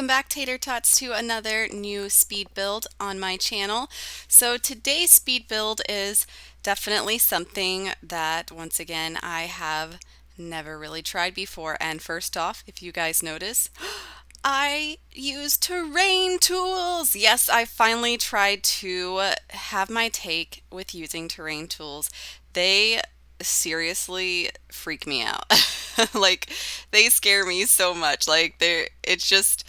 Welcome back, Tater Tots, to another new speed build on my channel. So today's speed build is definitely something that, once again, I have never really tried before. And first off, if you guys notice, I use terrain tools. Yes, I finally tried to have my take with using terrain tools. They seriously freak me out. Like, they scare me so much. Like, it's just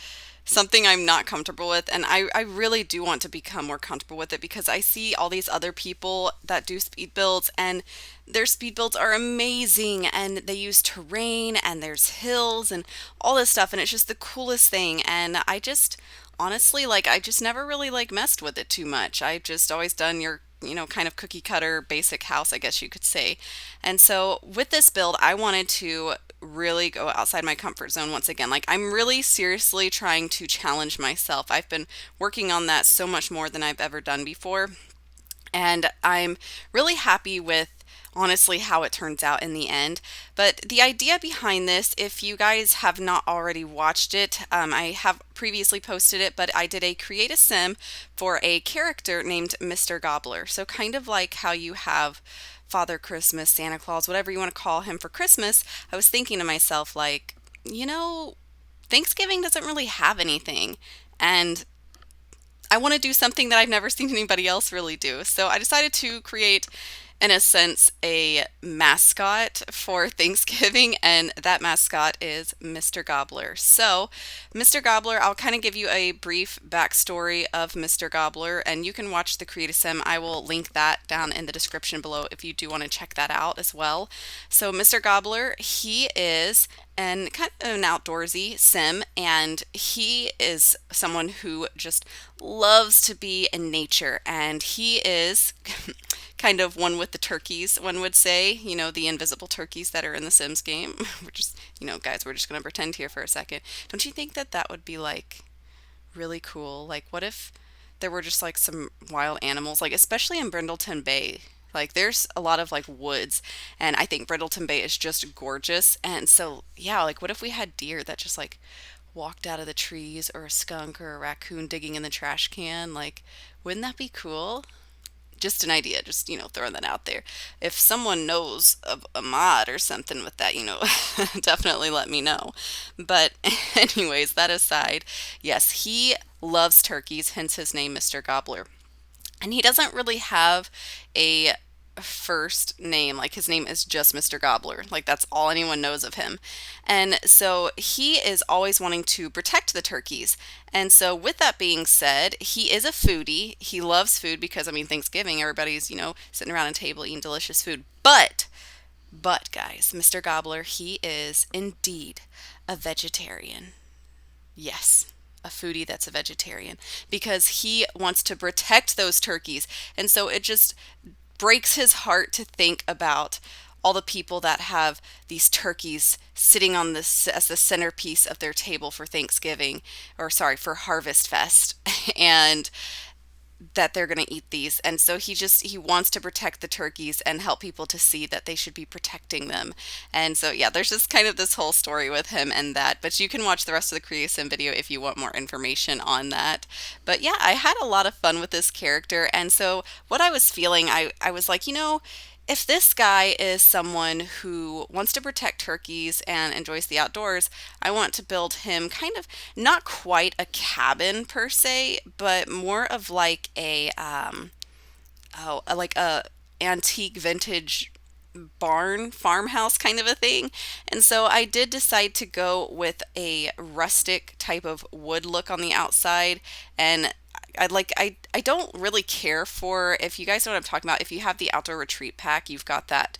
something I'm not comfortable with, and I really do want to become more comfortable with it because I see all these other people that do speed builds, and their speed builds are amazing, and they use terrain, and there's hills and all this stuff, and it's just the coolest thing. And I just honestly, like, I just never really like messed with it too much. I've just always done your kind of cookie cutter basic house, I guess you could say. And so with this build, I wanted to really go outside my comfort zone once again. Like, I'm really seriously trying to challenge myself. I've been working on that so much more than I've ever done before. And I'm really happy with honestly how it turns out in the end. But the idea behind this, if you guys have not already watched it, I have previously posted it, but I did a create a sim for a character named Mr. Gobbler. So kind of like how you have Father Christmas, Santa Claus, whatever you want to call him for Christmas, I was thinking to myself, like, Thanksgiving doesn't really have anything. And I want to do something that I've never seen anybody else really do. So I decided to create, in a sense, a mascot for Thanksgiving, and that mascot is Mr. Gobbler. So, Mr. Gobbler, I'll kind of give you a brief backstory of Mr. Gobbler, and you can watch the Create a Sim. I will link that down in the description below if you do want to check that out as well. So, Mr. Gobbler, he is and kind of an outdoorsy sim, and he is someone who just loves to be in nature, and he is kind of one with the turkeys, one would say, the invisible turkeys that are in the Sims game. We're just, guys, we're just going to pretend here for a second. Don't you think that that would be like really cool? Like, what if there were just like some wild animals, like especially in Brindleton Bay? Like, there's a lot of like woods, and I think Brindleton Bay is just gorgeous. And so, yeah, like, what if we had deer that just like walked out of the trees, or a skunk or a raccoon digging in the trash can? Like, wouldn't that be cool? Just an idea, just, throwing that out there. If someone knows of a mod or something with that, definitely let me know. But, anyways, that aside, yes, he loves turkeys, hence his name, Mr. Gobbler. And he doesn't really have a first name. Like, his name is just Mr. Gobbler. Like, that's all anyone knows of him. And so he is always wanting to protect the turkeys. And so with that being said, he is a foodie. He loves food because, I mean, Thanksgiving, everybody's, sitting around a table eating delicious food. But guys, Mr. Gobbler, he is indeed a vegetarian. Yes, a foodie that's a vegetarian, because he wants to protect those turkeys. And so it just breaks his heart to think about all the people that have these turkeys sitting on this as the centerpiece of their table for Thanksgiving, or sorry, for Harvestfest, and that they're going to eat these. And so he wants to protect the turkeys and help people to see that they should be protecting them. And so, yeah, there's just kind of this whole story with him and that, but you can watch the rest of the Creasim video if you want more information on that. But yeah, I had a lot of fun with this character. And so what I was feeling, I was like, if this guy is someone who wants to protect turkeys and enjoys the outdoors, I want to build him kind of not quite a cabin per se, but more of like like a antique vintage barn farmhouse kind of a thing. And so I did decide to go with a rustic type of wood look on the outside. And I don't really care for, if you guys know what I'm talking about, if you have the outdoor retreat pack, you've got that,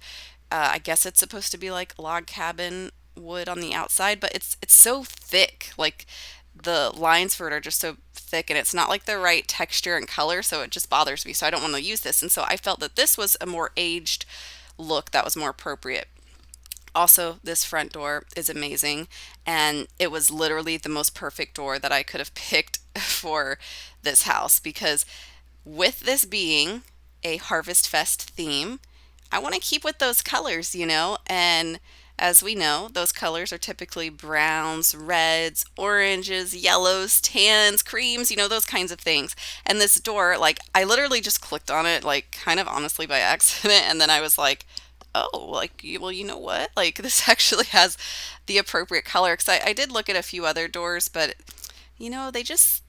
I guess it's supposed to be like log cabin wood on the outside, but it's so thick. Like, the lines for it are just so thick, and it's not like the right texture and color, so it just bothers me. So I don't want to use this. And so I felt that this was a more aged look that was more appropriate. Also, this front door is amazing, and it was literally the most perfect door that I could have picked for this house, because with this being a Harvest Fest theme, I want to keep with those colors, and as we know, those colors are typically browns, reds, oranges, yellows, tans, creams, those kinds of things. And this door, like, I literally just clicked on it, like, kind of honestly by accident. And then I was like, oh, like, well, you know what? Like, this actually has the appropriate color. Because I did look at a few other doors, but, they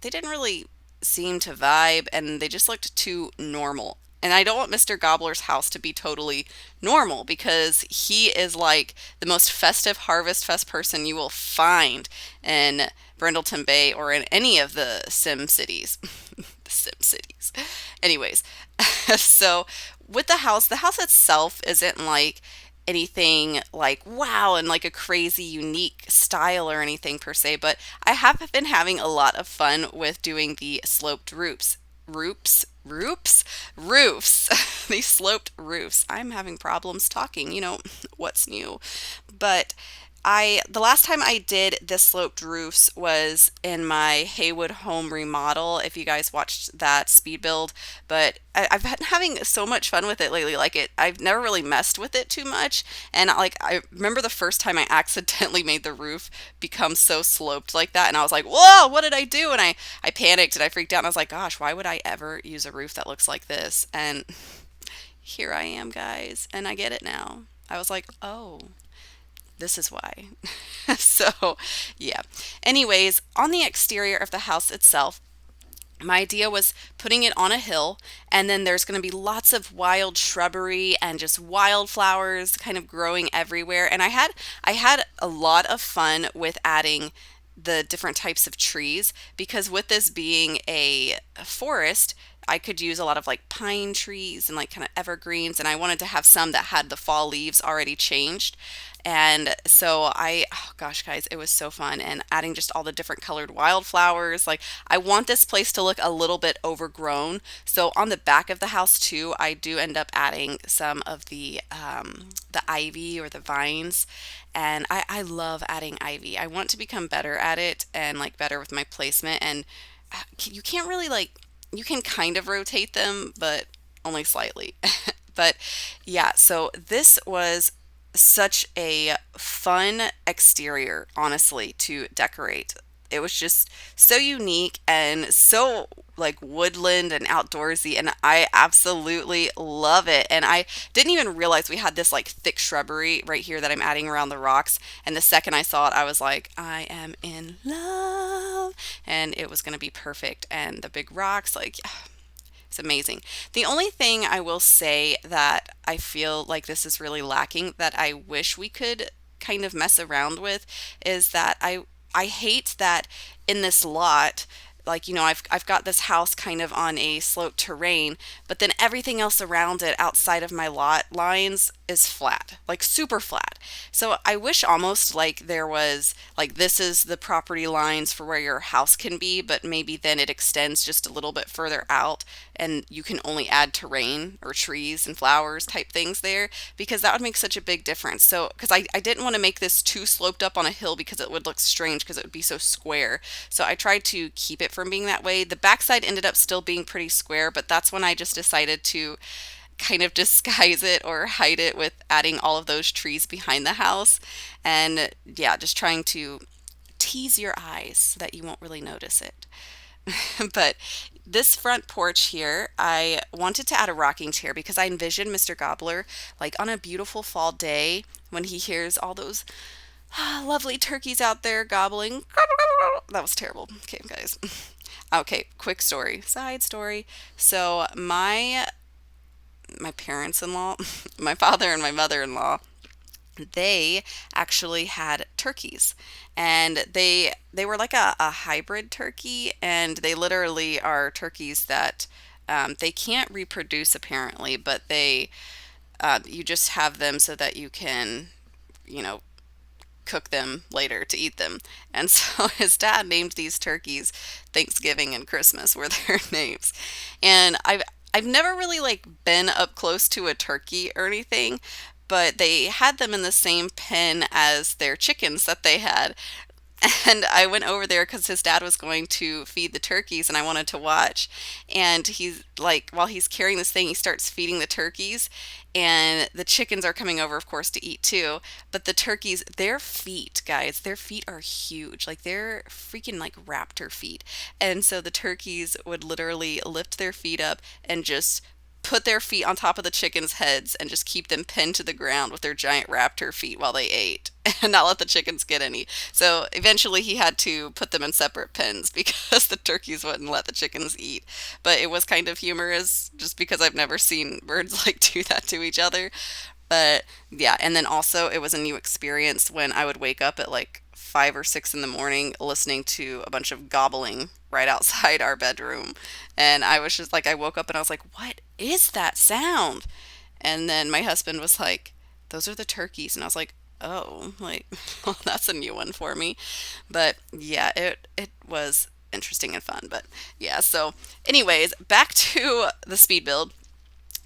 didn't really seem to vibe and they just looked too normal. And I don't want Mr. Gobbler's house to be totally normal because he is like the most festive Harvestfest person you will find in Brindleton Bay or in any of the Sim cities. The Sim cities. Anyways, so with the house itself isn't like anything like wow and like a crazy unique style or anything per se, but I have been having a lot of fun with doing the sloped roofs, these sloped roofs. I'm having problems talking, what's new? But the last time I did the sloped roofs was in my Haywood home remodel, if you guys watched that speed build. But I've been having so much fun with it lately. Like I've never really messed with it too much. And like, I remember the first time I accidentally made the roof become so sloped like that. And I was like, whoa, what did I do? And I panicked and I freaked out. And I was like, gosh, why would I ever use a roof that looks like this? And here I am, guys. And I get it now. I was like, oh, this is why. So, yeah. Anyways, on the exterior of the house itself, my idea was putting it on a hill, and then there's going to be lots of wild shrubbery and just wildflowers kind of growing everywhere. And I had a lot of fun with adding the different types of trees because with this being a forest, I could use a lot of like pine trees and like kind of evergreens, and I wanted to have some that had the fall leaves already changed. And so oh gosh, guys, it was so fun. And adding just all the different colored wildflowers. Like, I want this place to look a little bit overgrown. So on the back of the house too, I do end up adding some of the ivy or the vines. And I love adding ivy. I want to become better at it and like better with my placement. And you can't really like, you can kind of rotate them, but only slightly. But yeah, so this was such a fun exterior, honestly, to decorate. It was just so unique and so like woodland and outdoorsy, and I absolutely love it. And I didn't even realize we had this like thick shrubbery right here that I'm adding around the rocks. And the second I saw it, I was like, I am in love, and it was going to be perfect. And the big rocks, like, it's amazing. The only thing I will say that I feel like this is really lacking that I wish we could kind of mess around with is that I hate that in this lot, like, I've got this house kind of on a sloped terrain, but then everything else around it outside of my lot lines is flat, like super flat. So I wish almost like there was like this is the property lines for where your house can be, but maybe then it extends just a little bit further out and you can only add terrain or trees and flowers type things there because that would make such a big difference. So, because I didn't want to make this too sloped up on a hill because it would look strange because it would be so square. So I tried to keep it from being that way. The backside ended up still being pretty square, but that's when I just decided to kind of disguise it or hide it with adding all of those trees behind the house. And yeah, just trying to tease your eyes so that you won't really notice it. But this front porch here, I wanted to add a rocking chair because I envisioned Mr. Gobbler like on a beautiful fall day when he hears all those lovely turkeys out there gobbling. That was terrible. Okay, guys. Okay, quick story, side story. So my parents-in-law, my father and my mother-in-law, they actually had turkeys, and they were like a hybrid turkey, and they literally are turkeys that they can't reproduce apparently, but they you just have them so that you can, you know, cook them later to eat them. And so his dad named these turkeys Thanksgiving and Christmas were their names. And I've never really like been up close to a turkey or anything, but they had them in the same pen as their chickens that they had. And I went over there because his dad was going to feed the turkeys and I wanted to watch. And he's like, while he's carrying this thing, he starts feeding the turkeys. And the chickens are coming over, of course, to eat too. But the turkeys, their feet, guys, their feet are huge. Like they're freaking like raptor feet. And so the turkeys would literally lift their feet up and just put their feet on top of the chickens' heads and just keep them pinned to the ground with their giant raptor feet while they ate and not let the chickens get any. So eventually he had to put them in separate pens because the turkeys wouldn't let the chickens eat. But it was kind of humorous just because I've never seen birds like do that to each other. But yeah, and then also it was a new experience when I would wake up at like 5 or 6 in the morning listening to a bunch of gobbling right outside our bedroom. And I was just like, I woke up and I was like, what is that sound? And then my husband was like, those are the turkeys. And I was like, oh, like, well, that's a new one for me. But yeah, it was interesting and fun. But yeah, so anyways, back to the speed build.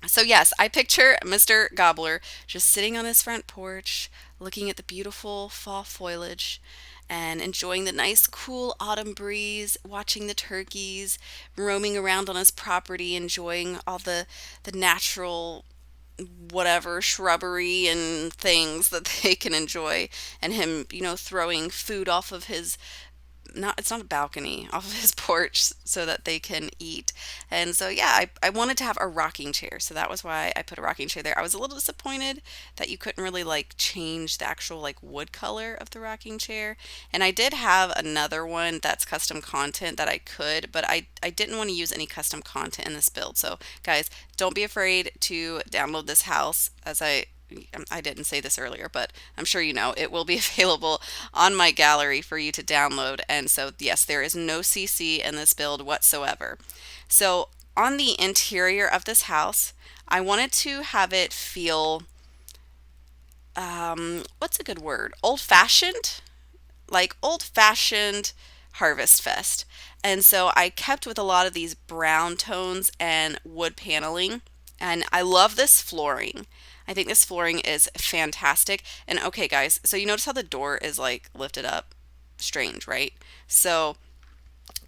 So yes, I picture Mr. Gobbler just sitting on his front porch, looking at the beautiful fall foliage and enjoying the nice cool autumn breeze, watching the turkeys roaming around on his property, enjoying all the natural whatever shrubbery and things that they can enjoy, and him, throwing food off of his, not it's not a balcony, off of his porch so that they can eat. And so yeah, I wanted to have a rocking chair, so that was why I put a rocking chair there. I was a little disappointed that you couldn't really like change the actual like wood color of the rocking chair, and I did have another one that's custom content that I could, but I didn't want to use any custom content in this build. So guys, don't be afraid to download this house. As I didn't say this earlier, but I'm sure you know it will be available on my gallery for you to download. And so, yes, there is no CC in this build whatsoever. So, on the interior of this house, I wanted to have it feel, what's a good word? Old fashioned? Like old fashioned Harvestfest. And so I kept with a lot of these brown tones and wood paneling. And I love this flooring. I think this flooring is fantastic. And okay, guys, so you notice how the door is like lifted up? Strange, right? So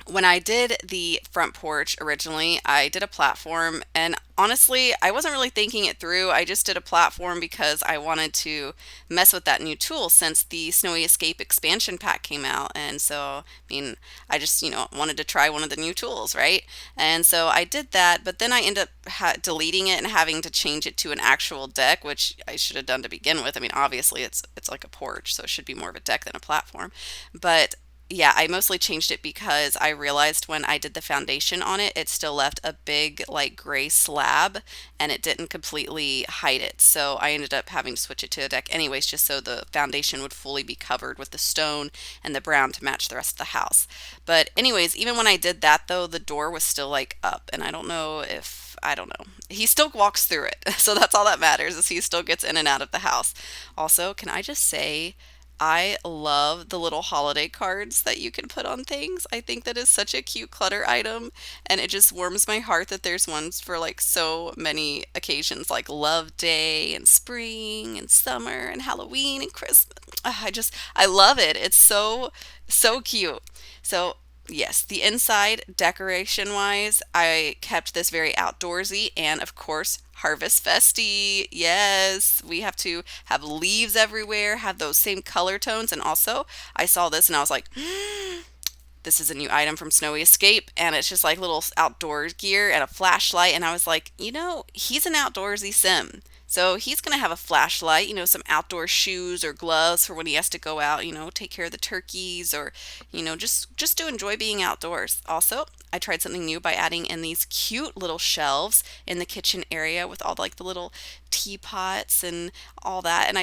when I did the front porch originally, I did a platform, and honestly, I wasn't really thinking it through. I just did a platform because I wanted to mess with that new tool since the Snowy Escape expansion pack came out. And so, I mean, I just, wanted to try one of the new tools, right? And so I did that, but then I ended up deleting it and having to change it to an actual deck, which I should have done to begin with. I mean, obviously, it's like a porch, so it should be more of a deck than a platform. But yeah, I mostly changed it because I realized when I did the foundation on it, it still left a big like gray slab and it didn't completely hide it. So I ended up having to switch it to a deck anyways, just so the foundation would fully be covered with the stone and the brown to match the rest of the house. But anyways, even when I did that though, the door was still like up, and I don't know. He still walks through it. So that's all that matters, is he still gets in and out of the house. Also, can I just say, I love the little holiday cards that you can put on things. I think that is such a cute clutter item, and it just warms my heart that there's ones for like so many occasions, like Love Day and spring and summer and Halloween and Christmas. I love it. It's so cute. So yes, the inside decoration wise, I kept this very outdoorsy and of course Harvest Festy. Yes, we have to have leaves everywhere, have those same color tones. And also, I saw this and I was like, this is a new item from Snowy Escape, and it's just like little outdoor gear and a flashlight. And I was like, he's an outdoorsy sim. So he's going to have a flashlight, some outdoor shoes or gloves for when he has to go out, take care of the turkeys, or, just to enjoy being outdoors. Also, I tried something new by adding in these cute little shelves in the kitchen area with all like the little teapots and all that. And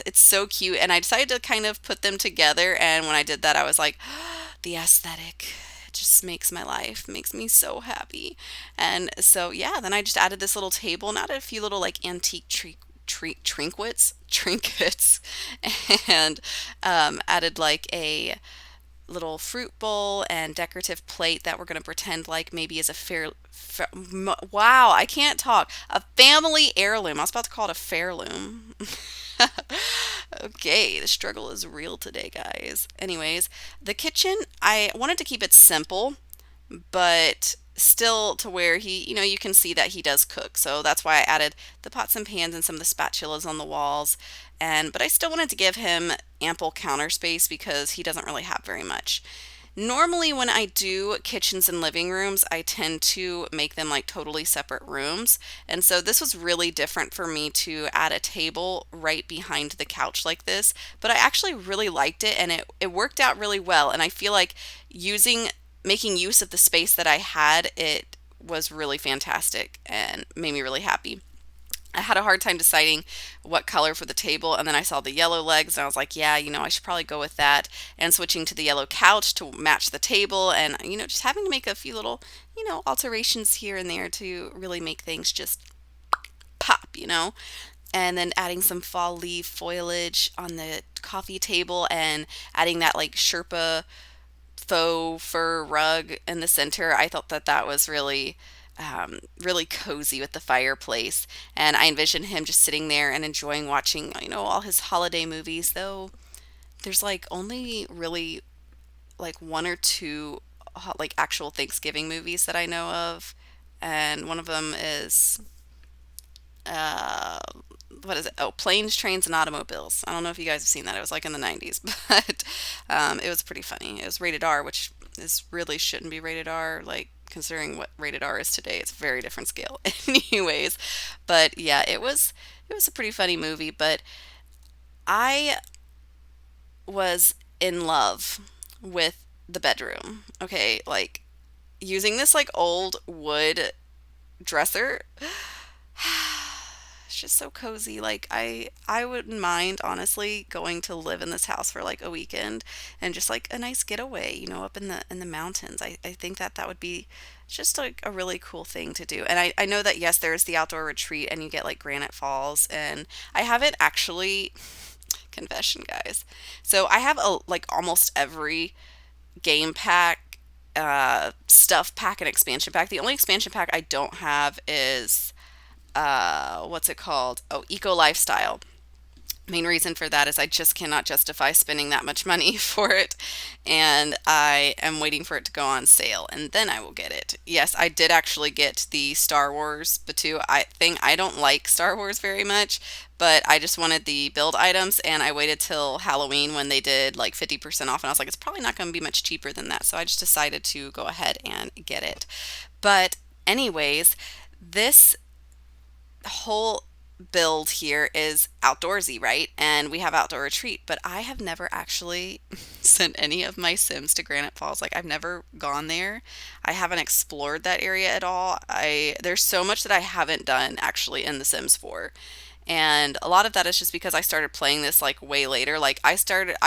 it's so cute. And I decided to kind of put them together. And when I did that, I was like, the aesthetic just makes my life, makes me so happy. And so yeah, then I just added this little table and added a few little like antique trinkets, and added like a little fruit bowl and decorative plate that we're going to pretend like maybe is a wow, I can't talk, a family heirloom. I was about to call it a fairloom. Okay, the struggle is real today, guys. Anyways, the kitchen, I wanted to keep it simple, but still to where you can see that he does cook. So that's why I added the pots and pans and some of the spatulas on the walls. But I still wanted to give him ample counter space because he doesn't really have very much. Normally, when I do kitchens and living rooms, I tend to make them like totally separate rooms. And so this was really different for me to add a table right behind the couch like this. But I actually really liked it and it worked out really well. And I feel like making use of the space that I had, it was really fantastic and made me really happy. I had a hard time deciding what color for the table, and then I saw the yellow legs, and I was like, yeah, I should probably go with that. And switching to the yellow couch to match the table, and, just having to make a few little, alterations here and there to really make things just pop. And then adding some fall leaf foliage on the coffee table and adding that like Sherpa faux fur rug in the center. I thought that that was really cozy with the fireplace. And I envisioned him just sitting there and enjoying watching, all his holiday movies, though there's like only really like one or two like actual Thanksgiving movies that I know of. And one of them is uh what is it? Oh, Planes, Trains, and Automobiles. I don't know if you guys have seen that. It was like in the 90s, but it was pretty funny. It was rated R, which is really shouldn't be rated R. Like considering what rated R is today, it's a very different scale. Anyways, but yeah, it was a pretty funny movie. But I was in love with the bedroom. Okay, like using this like old wood dresser. It's just so cozy. Like I wouldn't mind honestly going to live in this house for like a weekend and just like a nice getaway, up in the mountains. I think that that would be just like a really cool thing to do. And I know that yes, there's the outdoor retreat and you get like Granite Falls and I haven't actually confession guys. So I have a like almost every game pack, stuff pack and expansion pack. The only expansion pack I don't have is what's it called? Oh, Eco Lifestyle. Main reason for that is I just cannot justify spending that much money for it, and I am waiting for it to go on sale, and then I will get it. Yes, I did actually get the Star Wars Batu. I don't like Star Wars very much, but I just wanted the build items, and I waited till Halloween when they did like 50% off, and I was like, it's probably not going to be much cheaper than that, so I just decided to go ahead and get it. But anyways, this whole build here is outdoorsy, right? And we have outdoor retreat, but I have never actually sent any of my Sims to Granite Falls. Like I've never gone there. I haven't explored that area at all. I There's so much that I haven't done actually in The Sims 4. And a lot of that is just because I started playing this like way later. Like I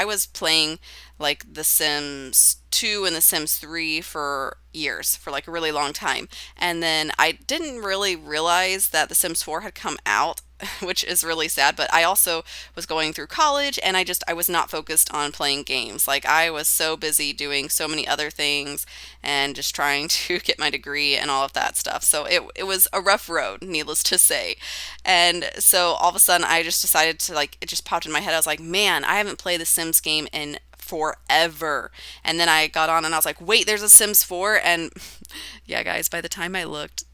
was playing like The Sims 2 and The Sims 3 for years, for like a really long time. And then I didn't really realize that The Sims 4 had come out, which is really sad. But I also was going through college and I was not focused on playing games. Like I was so busy doing so many other things and just trying to get my degree and all of that stuff. So it was a rough road, needless to say. And so all of a sudden I just decided to like, it just popped in my head. I was like, man, I haven't played the Sims game in forever. And then I got on and I was like, wait, there's a Sims 4. And yeah, guys, by the time I looked,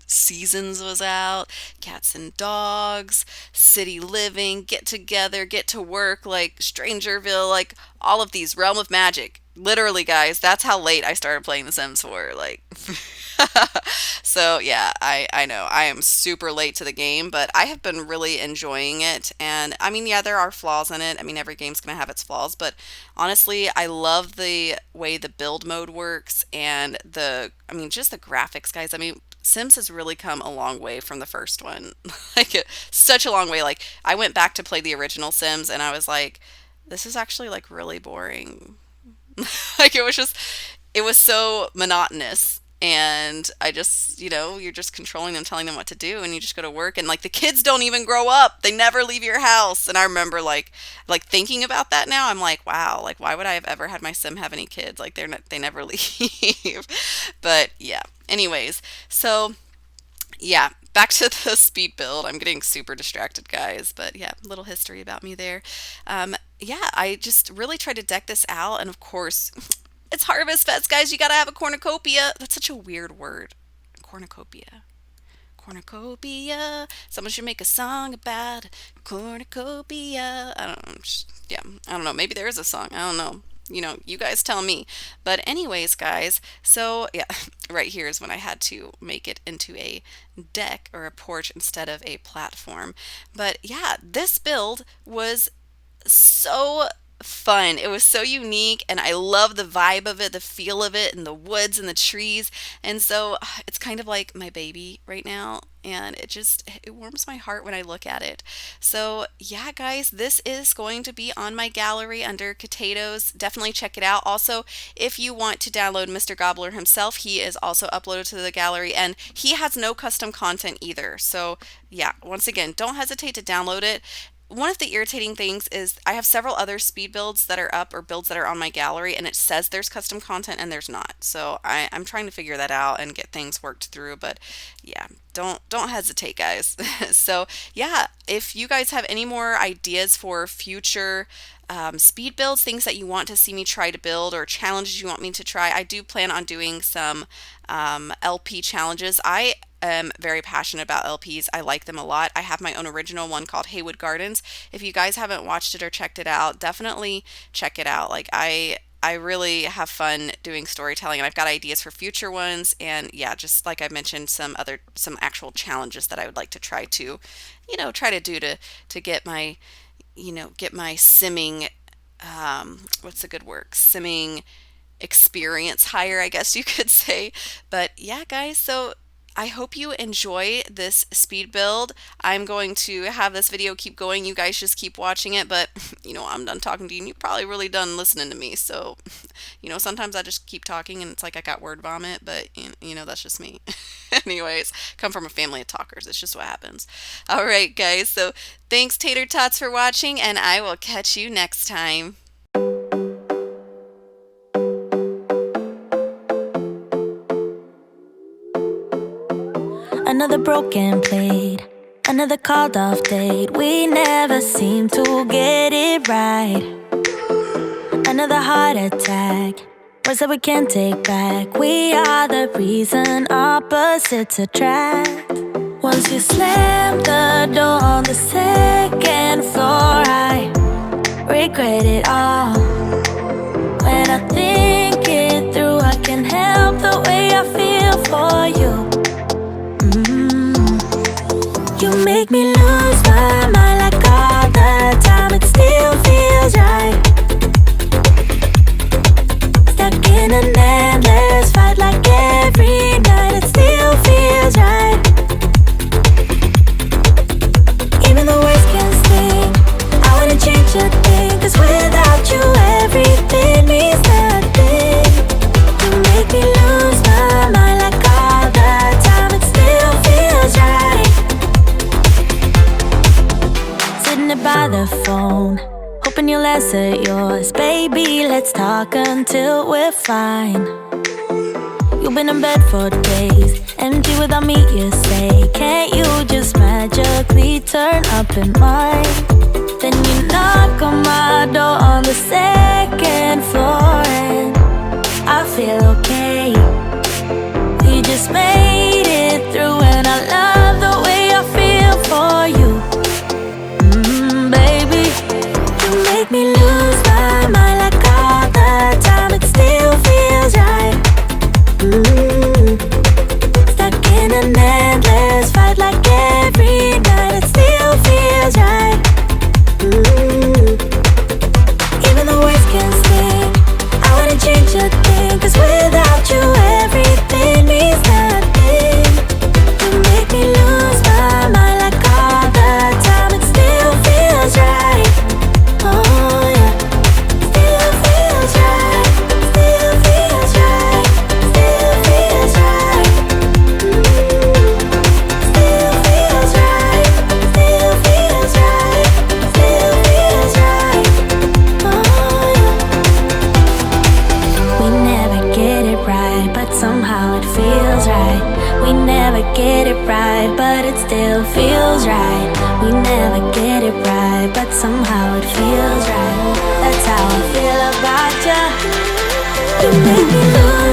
Seasons was out, Cats and Dogs, City Living, Get Together, Get to Work, like Strangerville, like all of these, Realm of Magic. Literally, guys, that's how late I started playing The Sims 4. Like, so yeah, I know I am super late to the game, but I have been really enjoying it. And I mean, yeah, there are flaws in it. I mean, every game's gonna have its flaws, but honestly, I love the way the build mode works and I mean, just the graphics, guys. I mean, Sims has really come a long way from the first one. Like, such a long way. Like, I went back to play the original Sims and I was like, this is actually like really boring. Like it was so monotonous. And I just, you're just controlling them, telling them what to do, and you just go to work. And like the kids don't even grow up; they never leave your house. And I remember like thinking about that now. I'm like, wow, like why would I have ever had my sim have any kids? Like they never leave. But yeah. Anyways, so yeah, back to the speed build. I'm getting super distracted, guys, but yeah, little history about me there. Yeah, I just really tried to deck this out, and of course, it's Harvestfest, guys. You gotta have a cornucopia. That's such a weird word. Cornucopia. Cornucopia. Someone should make a song about cornucopia. I don't know. Yeah, I don't know. Maybe there is a song. I don't know. You guys tell me. But anyways, guys, so yeah, right here is when I had to make it into a deck or a porch instead of a platform. But yeah, this build was so fun. It was so unique, and I love the vibe of it, the feel of it, and the woods and the trees. And so it's kind of like my baby right now, and it warms my heart when I look at it. So yeah, guys, this is going to be on my gallery under CATatoes. Definitely check it out. Also, if you want to download Mr. Gobbler himself, he is also uploaded to the gallery, and he has no custom content either. So yeah, once again, don't hesitate to download it. One of the irritating things is I have several other speed builds that are up, or builds that are on my gallery, and it says there's custom content and there's not. So I'm trying to figure that out and get things worked through. But yeah, don't hesitate, guys. So yeah, if you guys have any more ideas for future speed builds, things that you want to see me try to build, or challenges you want me to try, I do plan on doing some LP challenges. I am very passionate about LPs. I like them a lot. I have my own original one called Haywood Gardens. If you guys haven't watched it or checked it out, definitely check it out. Like I really have fun doing storytelling, and I've got ideas for future ones. And yeah, just like I mentioned, some actual challenges that I would like to try to, try to do to get my, get my simming, what's a good word? Simming experience higher, I guess you could say. But yeah, guys, so I hope you enjoy this speed build. I'm going to have this video keep going. You guys just keep watching it, but I'm done talking to you, and you're probably really done listening to me. So, sometimes I just keep talking and it's like I got word vomit, but that's just me. Anyways, come from a family of talkers. It's just what happens. All right, guys. So thanks, Tater Tots, for watching, and I will catch you next time. Another broken plate, another called off date. We never seem to get it right. Another heart attack, words that we can't take back. We are the reason opposites attract. Once you slam the door on the second floor, I regret it all. When I think it through, I can't help the way I feel for you. You make me lose my mind like all the time. It still feels right. Stuck in an endless fight like every night. It still feels right. Even the worst can sting. I wanna change a thing, 'cause without you everything means nothing. You make me lose my mind like all the time. It still feels right. By the phone, hoping you'll answer yours. Baby, let's talk until we're fine. You've been in bed for days, empty without me, you say. Can't you just magically turn up in mine? Then you knock on my door on the second floor, and I feel okay. We just made it through, and I love the way I feel for you. Make me lose my mind like all the time. It still feels right. Stuck in an endless fight like every night. It still feels right. Even the worst can sting. I wouldn't change a thing, 'cause without you everything means nothing. still feels right. We never get it right, but somehow it feels right. That's how I feel about you. You make me lose